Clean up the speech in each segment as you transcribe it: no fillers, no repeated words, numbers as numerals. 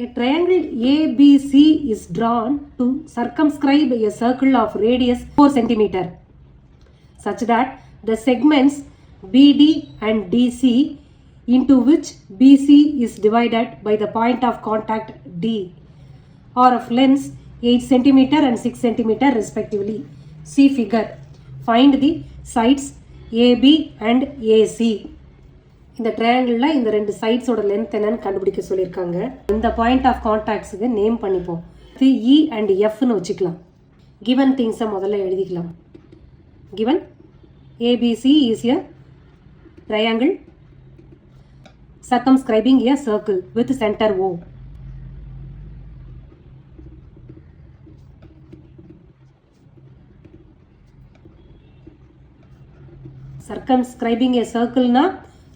A triangle ABC is drawn to circumscribe a circle of radius 4 cm such that the segments BD and DC into which BC is divided by the point of contact D are of lengths 8 cm and 6 cm respectively. See figure. Find the sides AB and AC. இந்த ட்ரையாங்கிளில் இந்த ரெண்டு சைட்ஸோட length என்னன்னு கண்டுபிடிக்க சொல்லியிருக்காங்க. இந்த point of கான்டாக்ட்ஸுக்கு name பண்ணிப்போம். இது இ and எஃப்னு வச்சுக்கலாம். கிவன் திங்ஸை முதல்ல எழுதிக்கலாம். Given ABC is a triangle circumscribing a circle with center O. Circumscribing a circle na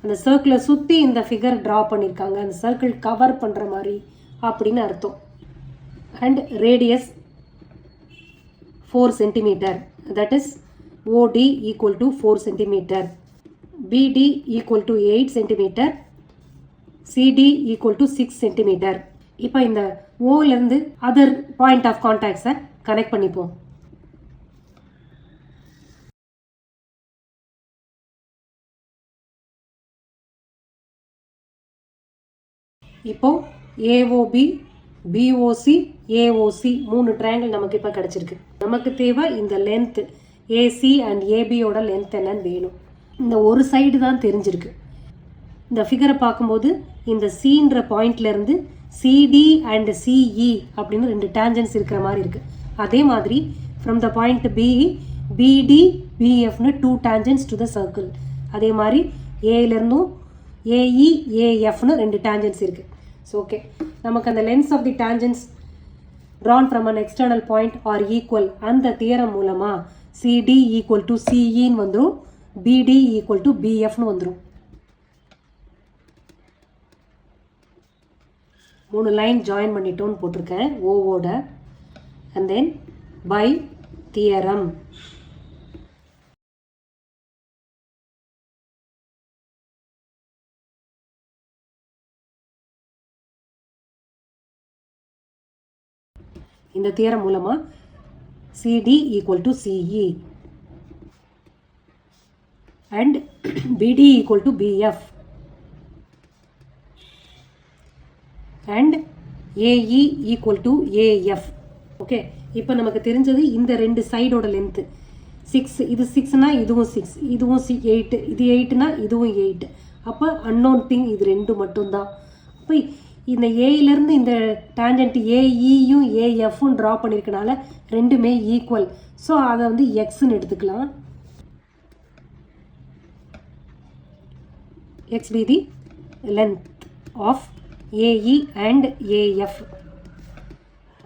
அந்த சர்க்கிளை சுற்றி இந்த ஃபிகர் ட்ரா பண்ணியிருக்காங்க. அந்த சர்க்கிள் கவர் பண்ணுற மாதிரி அப்படின்னு அர்த்தம். And radius 4 centimetre, that is OD equal to 4 centimetre, BD equal to 8 centimetre, CD equal to 6 centimetre. இப்போ இந்த ஓலேருந்து அதர் பாயிண்ட் ஆஃப் கான்டாக்ட்ஸை கனெக்ட் பண்ணிப்போம். இப்போ ஏஓபி, பிஓசி, ஏஓசி 3 ட்ரையாங்கிள் நமக்கு இப்போ கிடச்சிருக்கு. நமக்கு தேவை இந்த லென்த் ஏசி அண்ட் ஏபியோட லென்த் என்னன்னு வேணும். இந்த ஒரு சைடு தான் தெரிஞ்சிருக்கு. இந்த ஃபிகரை பார்க்கும்போது இந்த சின்ற பாயிண்ட்லேருந்து சிடி அண்ட் சிஇ அப்படின்னு 2 டேஞ்சன்ஸ் இருக்கிற மாதிரி இருக்குது. அதே மாதிரி from the point B, BD, பிஎஃப்னு 2 டேஞ்சன்ஸ் டு த சர்க்கிள். அதே மாதிரி ஏலேருந்தும் ஏஇ, ஏஎஃப்னு 2 டேஞ்சன்ஸ் இருக்குது. ஸோ ஓகே, நமக்கு அந்த lengths of the tangents drawn from an external point are equal. அந்த தியரம் மூலமாக சிடி ஈக்குவல் டு சிஇன்னு வந்துடும், பிடி ஈக்குவல் டு பிஎஃப்னு வந்துடும். 3 லைன் ஜாயின் பண்ணிட்டோன்னு போட்டிருக்கேன் ஓவோட. And then by theorem. இந்த தியரம் மூலமாக CD equal to CE and BD equal to BF and AE equal to AF. Okay, இப்போ நமக்கு தெரிஞ்சது இந்த 2 சைடோட லென்த்து 6. இது 6னா இதுவும் 6, இதுவும் 8, இது 8னா இதுவும் 8. அப்போ அன்னோன் திங் இது 2 மட்டும்தான். அப்போ இந்த ஏயிலேருந்து இந்த டேஞ்சன்ட் ஏஇயும் ஏஎஃப்பும் ட்ரா பண்ணியிருக்கனால ரெண்டுமே ஈக்குவல். ஸோ அதை வந்து எக்ஸ்ன்னு எடுத்துக்கலாம். X be the length of AE and AF.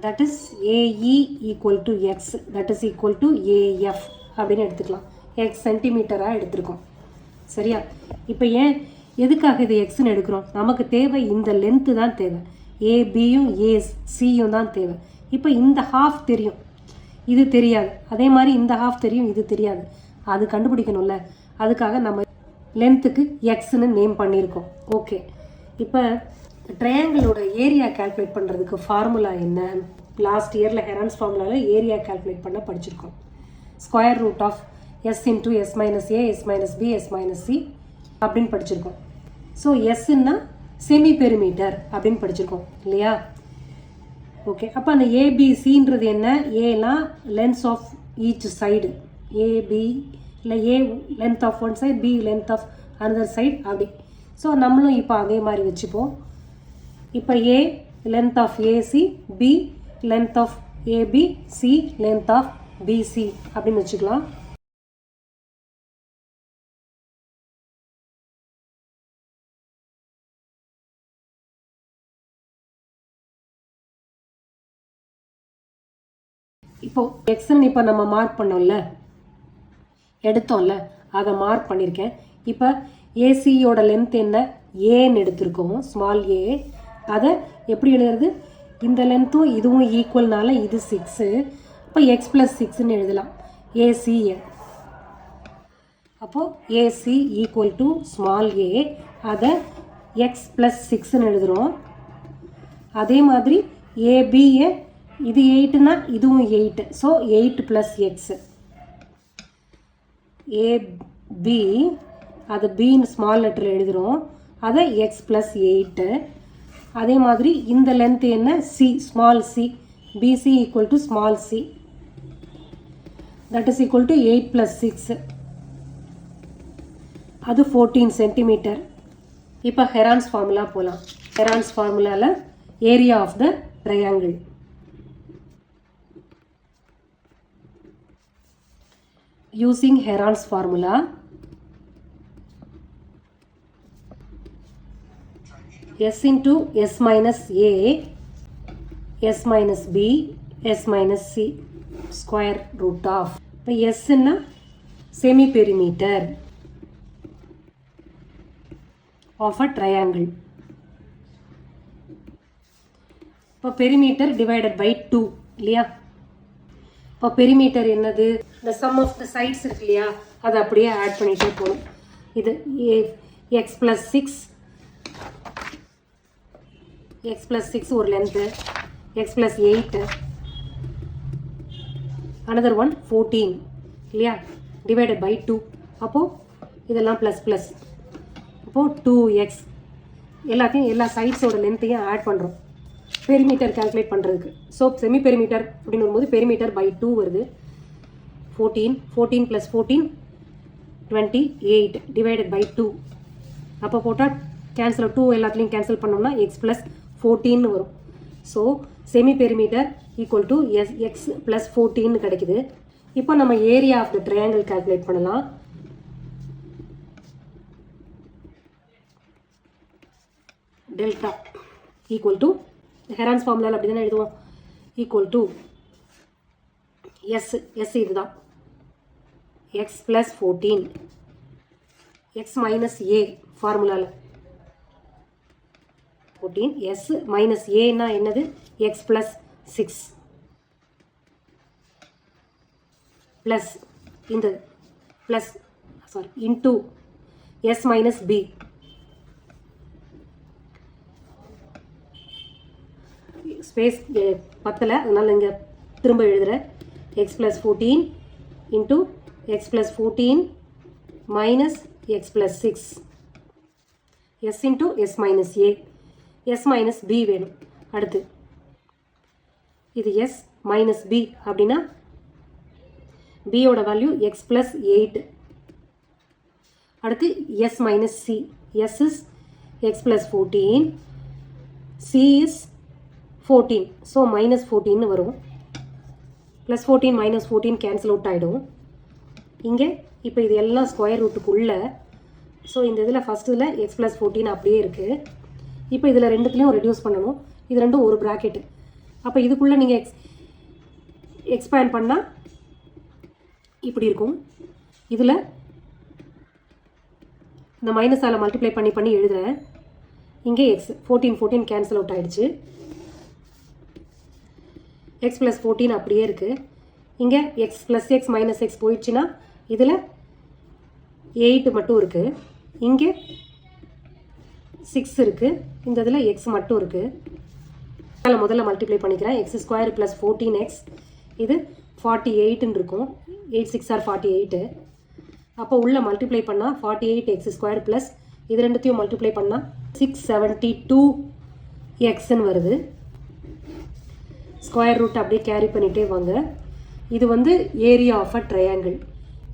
That is AE equal to X, that is equal to AF அப்படின்னு எடுத்துக்கலாம். எக்ஸ் சென்டிமீட்டராக எடுத்துருக்கோம். சரியா? இப்போ எதுக்காக இது எக்ஸ்ன்னு எடுக்கிறோம்? நமக்கு தேவை இந்த லென்த்து தான் தேவை. ஏபியும் ஏசியும் தான் தேவை. இப்போ இந்த ஹாஃப் தெரியும், இது தெரியாது. அதே மாதிரி இந்த ஹாஃப் தெரியும், இது தெரியாது. அது கண்டுபிடிக்கணும்ல, அதுக்காக நம்ம லென்த்துக்கு எக்ஸ்ன்னு நேம் பண்ணியிருக்கோம். ஓகே, இப்போ ட்ரையாங்கிளோட ஏரியா கால்குலேட் பண்ணுறதுக்கு ஃபார்முலா என்ன? லாஸ்ட் இயரில் ஹெரான்ஸ் ஃபார்முலாவில் ஏரியா கால்குலேட் பண்ண படிச்சிருக்கோம். Square root of S into S minus A, S minus B, S minus C அப்படின்னு படிச்சிருக்கோம். ஸோ எஸ்ன்னா செமி பெரிமீட்டர் அப்படின்னு படிச்சிருக்கோம் இல்லையா? ஓகே, அப்போ அந்த ஏபிசின்றது என்ன? ஏனா length of each side, AB இல்லை a length of one side, b length of another side அப்படி. ஸோ நம்மளும் இப்போ அதே மாதிரி வச்சுப்போம். இப்போ a length of AC, b length of AB, c length of BC அப்படின்னு வச்சுக்கலாம். இப்போ எக்ஸ்ன்னு இப்போ நம்ம மார்க் பண்ணோம்ல, எடுத்தோம்ல, அதை மார்க் பண்ணியிருக்கேன். இப்போ ஏசியோட லென்த் என்ன? ஏன்னு எடுத்திருக்கோம், ஸ்மால் ஏ. அதை எப்படி எழுதுறது? இந்த லென்த்தும் இதுவும் ஈக்குவல்னால இது 6. அப்போ எக்ஸ் ப்ளஸ் 6ன்னு எழுதலாம். ஏசிஏ. அப்போது a c equal to small A, அதை எக்ஸ் ப்ளஸ் 6ன்னு எழுதுகிறோம். அதே மாதிரி ஏபியை இது 8னா இதுவும் 8. So 8 + x. ஏபி அது பின்னு ஸ்மால் லெட்டரில் எழுதுகிறோம், அதை x + 8. அதே மாதிரி இந்த லென்த் என்ன, c, small c, b c equal to small c, that is equal to 8 + 6, அது 14 சென்டிமீட்டர். இப்போ ஹெரான்ஸ் ஃபார்முலா போகலாம். ஹெரான்ஸ் ஃபார்முலாவில் area of the triangle. Using Heron's formula, S into S minus A, S minus B, S minus C, square root of. இப்போ S ன்னா semi perimeter of a triangle. இப்போ perimeter divided by 2 இல்லையா? இப்போ perimeter என்னது, இந்த some of the sides இருக்கு இல்லையா, அதை அப்படியே ஆட் பண்ணிகிட்டே போகணும். இது x + 6, x + 6 ஒரு லென்த்து, x + 8, another one 14 இல்லையா, டிவைடட் பை 2. அப்போது இதெல்லாம் ப்ளஸ் ப்ளஸ், அப்போது 2x எல்லாத்தையும் எல்லா சைட்ஸோட லென்த்தையும் ஆட் பண்ணுறோம் பெரிமீட்டர் கால்குலேட் பண்ணுறதுக்கு. ஸோ செமி பெரிமீட்டர் அப்படின்னு வரும்போது பெரிமீட்டர் பை 2 வருது. 14 + 14 28 டிவைடட் பை 2. அப்போ போட்டால் கேன்சல் 2 எல்லாத்துலேயும் கேன்சல் பண்ணோம்னா x + 14 வரும். So semi perimeter equal to x + 14 கிடைக்குது. இப்போ நம்ம area of the triangle calculate பண்ணலாம். டெல்டா ஈக்குவல் டு ஹெரான்ஸ் ஃபார்முலாவில் அப்படி தானே எழுதுவோம், ஈக்குவல் டு எஸ் இதுதான், x + 14, x minus a ஃபார்முலாவில் 14, s minus a என்னது, x + 6 ப்ளஸ் இந்த plus into s minus b, space பத்தலை அதனால் இங்கே திரும்ப எழுதுகிறேன். x + 14 into x + 14 minus x + 6, s into s minus a, s minus b வேணும். அடுத்து இது s minus b அப்படின்னா bயோட வேல்யூ x + 8. அடுத்து s minus c, s is x + 14, c is 14, so -14 வரும். +14 -14 கேன்சல் அவுட் ஆகிடும். இங்கே இப்போ இது எல்லாம் ஸ்கொயர் ரூட்டுக்குள்ளே. ஸோ இந்த இதில் ஃபஸ்ட் இதில் x + 14 அப்படியே இருக்குது. இப்போ இதில் ரெண்டுத்துலேயும் ரெடியூஸ் பண்ணணும். இது ரெண்டும் ஒரு ப்ராக்கெட்டு. அப்போ இதுக்குள்ளே நீங்கள் எக்ஸ்பேண்ட் பண்ணால் இப்படி இருக்கும். இதில் இந்த மைனஸால் மல்டிப்ளை பண்ணி எழுதுகிறேன். இங்கே x 14 கேன்சல் அவுட் ஆகிடுச்சு. x + 14 அப்படியே இருக்குது. இங்கே x + x - x போயிடுச்சுன்னா இதில் 8 மட்டும் இருக்குது. இங்கே 6 இருக்குது. இந்த இதில் x மட்டும் இருக்குது. அதில் முதல்ல மல்டிப்ளை பண்ணிக்கிறேன். x² + 14x, இது 48ன்னு இருக்கும். 8 6 are 48. அப்போ உள்ள மல்டிப்ளை பண்ணால் 48x² ப்ளஸ் இது ரெண்டுத்தையும் மல்டிப்ளை பண்ணால் 672xன்னு வருது. ஸ்கொயர் ரூட் அப்படியே கேரி பண்ணிகிட்டே வாங்க. இது வந்து ஏரியா ஆஃப் அ ட்ரையாங்கிள்.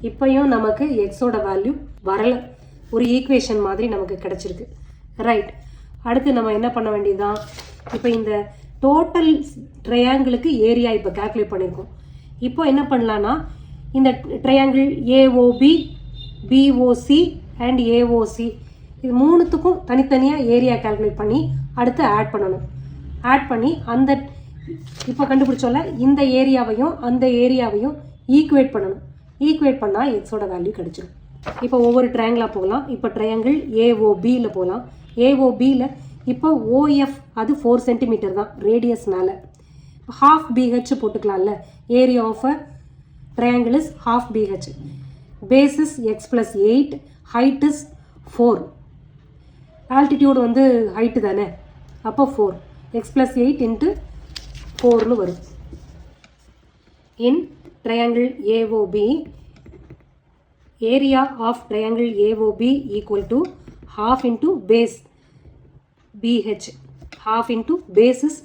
இப்போயும் நமக்கு எக்ஸோட வேல்யூ வரலை, ஒரு ஈக்குவேஷன் மாதிரி நமக்கு கிடச்சிருக்கு. ரைட், அடுத்து நம்ம என்ன பண்ண வேண்டியதுதான், இப்போ இந்த டோட்டல் ட்ரையாங்கிளுக்கு ஏரியா இப்போ கால்குலேட் பண்ணியிருக்கோம். இப்போ என்ன பண்ணலான்னா இந்த triangle AOB, POC and AOC இது மூணுத்துக்கும் தனித்தனியாக ஏரியா கால்குலேட் பண்ணி அடுத்து ஆட் பண்ணணும். ஆட் பண்ணி அந்த இப்போ கண்டுபிடிச்சோம்ல இந்த ஏரியாவையும் அந்த ஏரியாவையும் ஈக்குவேட் பண்ணணும். ஈக்குவேட் பண்ணால் எக்ஸோட வேல்யூ கிடச்சிடும். இப்போ ஒவ்வொரு ட்ரையாங்கிளாக போகலாம். இப்போ ட்ரையாங்கிள் ஏஓபியில் போகலாம். ஏஓபியில் இப்போ ஓஎஃப் அது 4 சென்டிமீட்டர் தான் ரேடியஸ்னால. half BH போட்டுக்கலாம்ல. Area of a triangle is half BH. Base is x + 8, height is 4. Altitude வந்து ஹைட்டு தானே, அப்போ 4. x plus 8 into 4 வரும். In triangle AOB, area of triangle AOB equal to half into base BH. Half into base is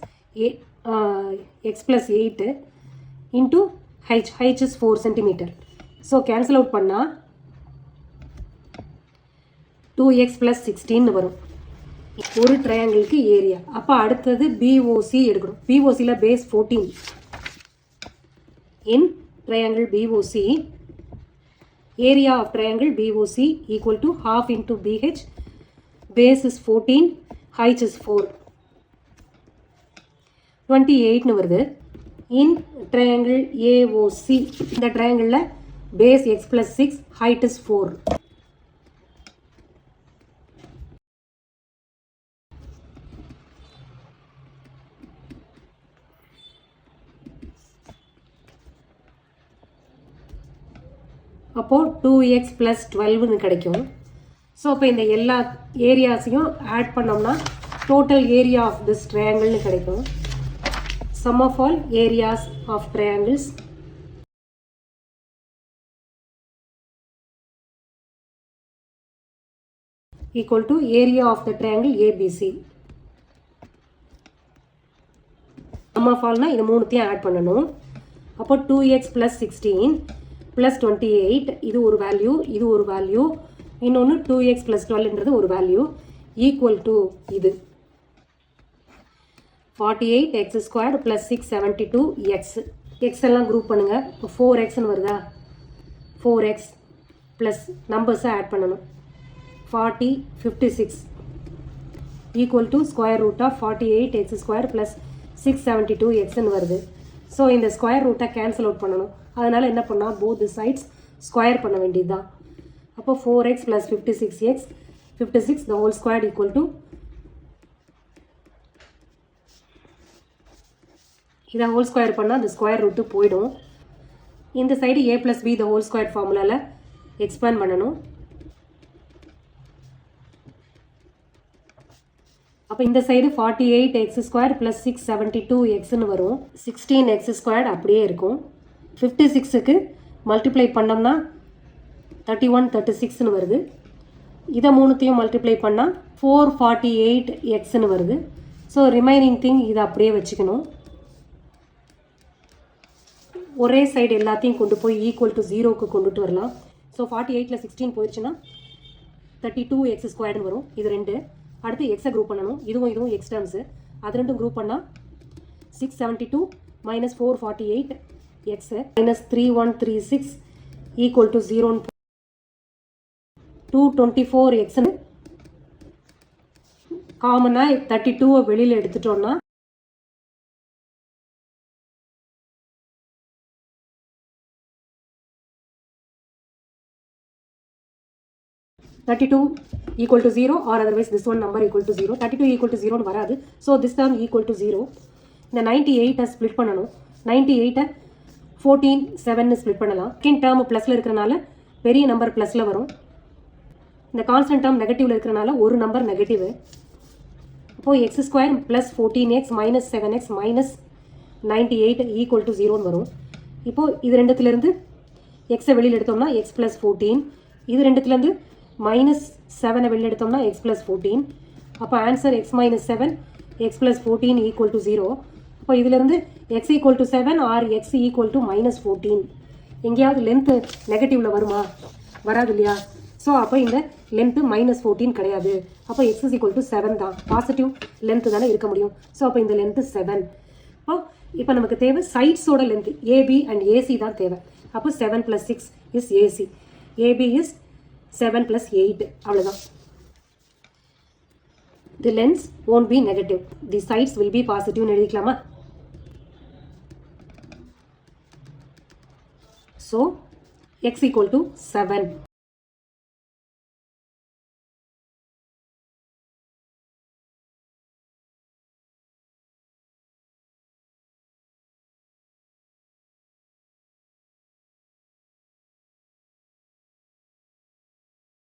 x plus 8 into h. H is 4 centimeter. So cancel out பண்ணா 2x plus 16 வரும். ஒரு ட்ரையாங்கிளுக்கு area. அப்போ அடுத்தது BOC எடுக்கணும். BOCல base 14. In triangle BOC, area of triangle BOC equal to half into BH, base is 14, height is 4. 28 வருது. In triangle AOC, இந்த triangle base x plus 6, height is 4. அப்போது 2x plus 12னு கிடைக்கும். So அப்போ இந்த எல்லா ஏரியாஸையும் ஆட் பண்ணோம்னா டோட்டல் ஏரியா ஆஃப் திஸ் ட்ரையாங்கிள்னு கிடைக்கும். Sum of all areas of triangles equal to area of the triangle ABC. sum of all னா இது மூணுத்தையும் ஆட் பண்ணணும். அப்போ 2x plus 16 plus 28 இது ஒரு வேல்யூ, இது ஒரு வேல்யூ, இன்னொன்று 2x plus 12ன்றது ஒரு வேல்யூ, ஈக்குவல் டு இது 48x squared plus 672x. x எல்லாம் குரூப் பண்ணுங்க. இப்போ 4xன்னு வருதா, 4x ப்ளஸ் நம்பர்ஸை ஆட் பண்ணணும். 40 56 equal to square root of 48x squared plus 672xன்னு வருது. ஸோ இந்த ஸ்கொயர் ரூட்டை கேன்சல் அவுட் பண்ணணும். அதனால் என்ன பண்ணால் போத் சைட்ஸ் ஸ்கொயர் பண்ண வேண்டியது தான். அப்போ 4x plus 56x, 56 the whole squared equal to, இதை ஹோல் ஸ்கொயர் பண்ணால் அந்த ஸ்கொயர் ரூட்டு போயிடும். இந்த side a plus b the whole squared ஃபார்முலாவில் எக்ஸ்பேண்ட் பண்ணணும். அப்போ இந்த சைடு 48x squared plus 672xன்னு வரும். 16x squared அப்படியே இருக்கும். 56க்கு மல்டிப்ளை பண்ணோம்னா 31 36ன்னு வருது. இதை மூணுத்தையும் மல்டிப்ளை பண்ணால் 448xன்னு வருது. ஸோ ரிமைனிங் திங் இதை அப்படியே வச்சுக்கணும். ஒரே சைடு எல்லாத்தையும் கொண்டு போய் ஈக்குவல் டு 0க்கு கொண்டுட்டு வரலாம். ஸோ 48ல் 16 போயிடுச்சுன்னா 32x squaredனு வரும். இது ரெண்டு. அடுத்து எக்ஸை குரூப் பண்ணணும். இதுவும் இதுவும் எக்ஸ் டேர்ம்ஸு, அது ரெண்டும் குரூப் பண்ணால் 672 minus 448 x minus 3136 equal to 0. 224x காமனாக 32 வெளியில் எடுத்துட்டோம்னா 32 equal to 0 or otherwise this one number equal to 0. 32 equal to 0 வராது. So this term equal to 0. இந்த 98 ஸ்ப்ளிட் பண்ணணும். 98 14 7 ஸ்ப்ளிட் பண்ணலாம். செகண்ட் டேர்ம் ப்ளஸில் இருக்கிறனால பெரிய நம்பர் ப்ளஸில் வரும். இந்த கான்ஸ்டன்ட் டேர்ம் நெகட்டிவில் இருக்கிறனால ஒரு நம்பர் நெகட்டிவ். அப்போது x square plus 14x minus 7x minus 98 equal to 0ன்னு வரும். இப்போது இது ரெண்டுத்துலேருந்து எக்ஸை வெளியில் எடுத்தோம்னா எக்ஸ் ப்ளஸ் 14, இது ரெண்டுத்துலேருந்து மைனஸ் 7 வெளியில் எடுத்தோம்னா எக்ஸ் ப்ளஸ் 14. அப்போ answer x minus 7 x plus 14 equal to 0. அப்போ இதிலிருந்து x equal to 7 or x equal to minus 14. எங்கேயாவது லென்த்து நெகட்டிவில் வருமா? வராது இல்லையா? ஸோ அப்போ இந்த லென்த்து மைனஸ் 14 கிடையாது. அப்போ எக்ஸ் இஸ் ஈக்குவல் டு 7 தான். பாசிட்டிவ் லென்த்து தானே இருக்க முடியும். ஸோ அப்போ இந்த லென்த்து 7. இப்போ நமக்கு தேவை சைட்ஸோட லென்த்து ஏபி அண்ட் ஏசி தான் தேவை. அப்போ 7 + 6 இஸ் ஏசி. AB is 7 + 8. அவ்வளோதான். The lengths won't be negative. The sides will be positive. எழுதிக்கலாமா? So x equal to 7.